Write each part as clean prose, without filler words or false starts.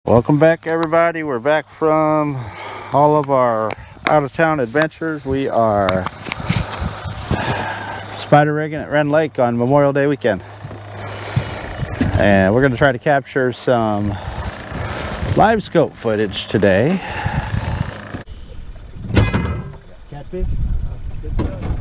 Welcome back, everybody. We're back from all of our out-of-town adventures. We are spider rigging at Rend Lake on Memorial Day weekend, and we're going to try to capture some Livescope footage today. Catfish? Good stuff.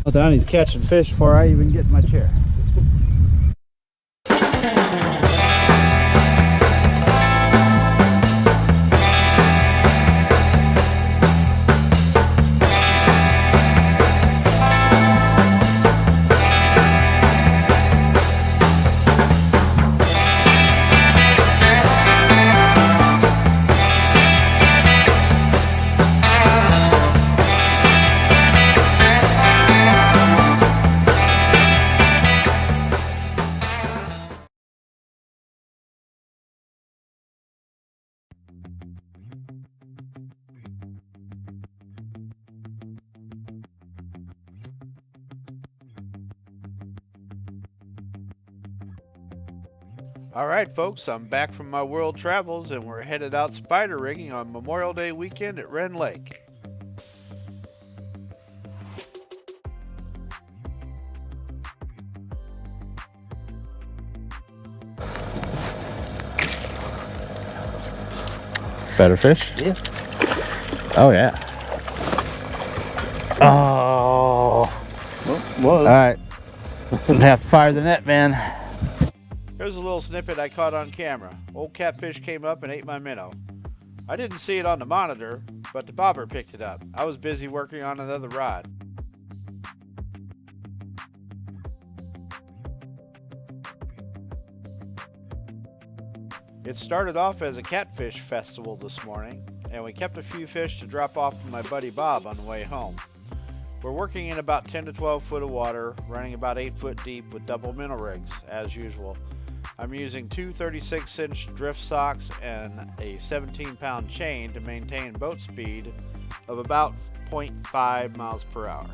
Well, Donnie's catching fish before I even get in my chair. Alright folks, I'm back from my world travels and we're headed out spider rigging on Memorial Day weekend at Rend Lake. Better fish? Yeah. Oh yeah. Oh. Well, Alright. Have to fire the net, man. Here's a little snippet I caught on camera. Old catfish came up and ate my minnow. I didn't see it on the monitor, but the bobber picked it up. I was busy working on another rod. It started off as a catfish festival this morning, and we kept a few fish to drop off to my buddy Bob on the way home. We're working in about 10 to 12 foot of water, running about 8 foot deep with double minnow rigs, as usual. I'm using two 36-inch drift socks and a 17-pound chain to maintain boat speed of about 0.5 miles per hour.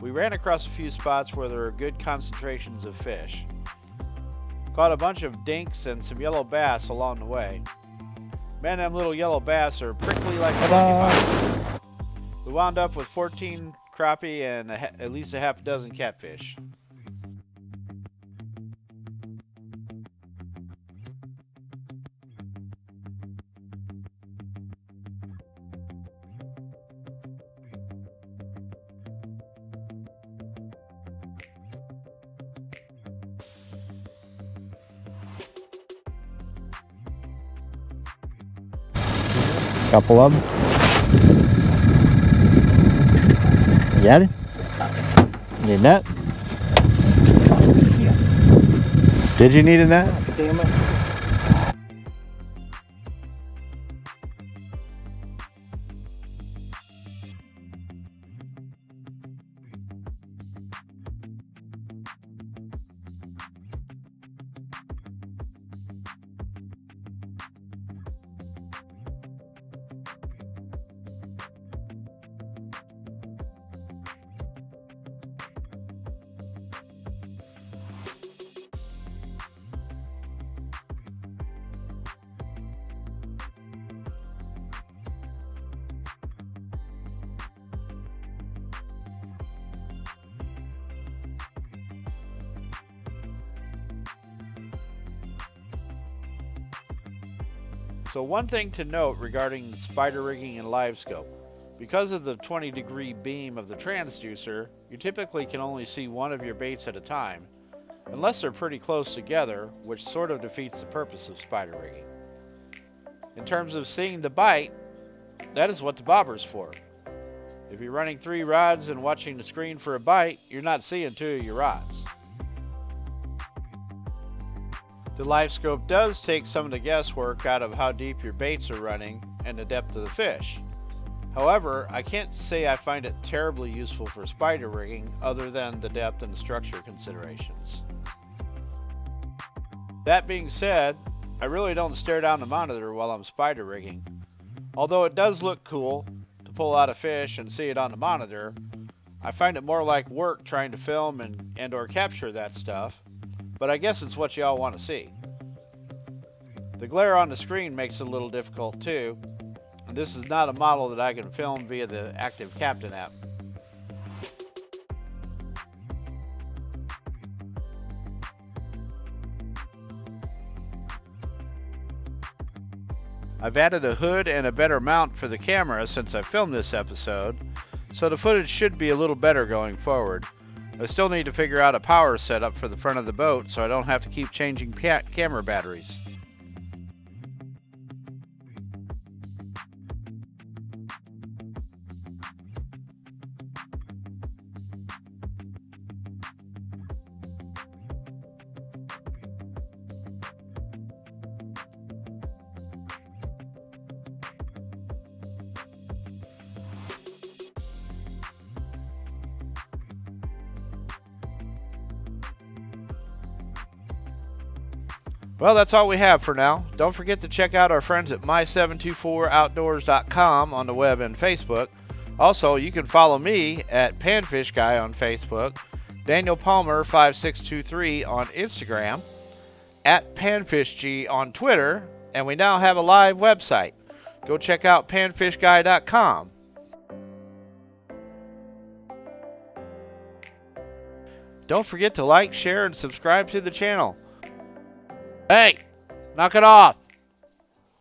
We ran across a few spots where there were good concentrations of fish. Caught a bunch of dinks and some yellow bass along the way. Man, them little yellow bass are prickly like porcupines. We wound up with 14 crappie and at least a half a dozen catfish. Couple of them. You got it? Need a net? Yeah. Did you need a net? damn it. So one thing to note regarding spider rigging and Livescope, because of the 20-degree beam of the transducer, you typically can only see one of your baits at a time. unless they're pretty close together, which sort of defeats the purpose of spider rigging. In terms of seeing the bite, that is what the bobber's for. If you're running 3 rods and watching the screen for a bite, you're not seeing 2 of your rods. The Livescope does take some of the guesswork out of how deep your baits are running and the depth of the fish. However, I can't say I find it terribly useful for spider rigging other than the depth and structure considerations. That being said, I really don't stare down the monitor while I'm spider rigging. Although it does look cool to pull out a fish and see it on the monitor, I find it more like work trying to film and or capture that stuff, but I guess it's what y'all want to see. The glare on the screen makes it a little difficult too, and this is not a model that I can film via the Active Captain app. I've added a hood and a better mount for the camera since I filmed this episode, so the footage should be a little better going forward. I still need to figure out a power setup for the front of the boat so I don't have to keep changing camera batteries. Well, that's all we have for now. Don't forget to check out our friends at my724outdoors.com on the web and Facebook. Also, you can follow me at Panfish Guy on Facebook, Daniel Palmer 5623 on Instagram, at PanfishG on Twitter, and we now have a live website. Go check out panfishguy.com. Don't forget to like, share, and subscribe to the channel. Hey, knock it off!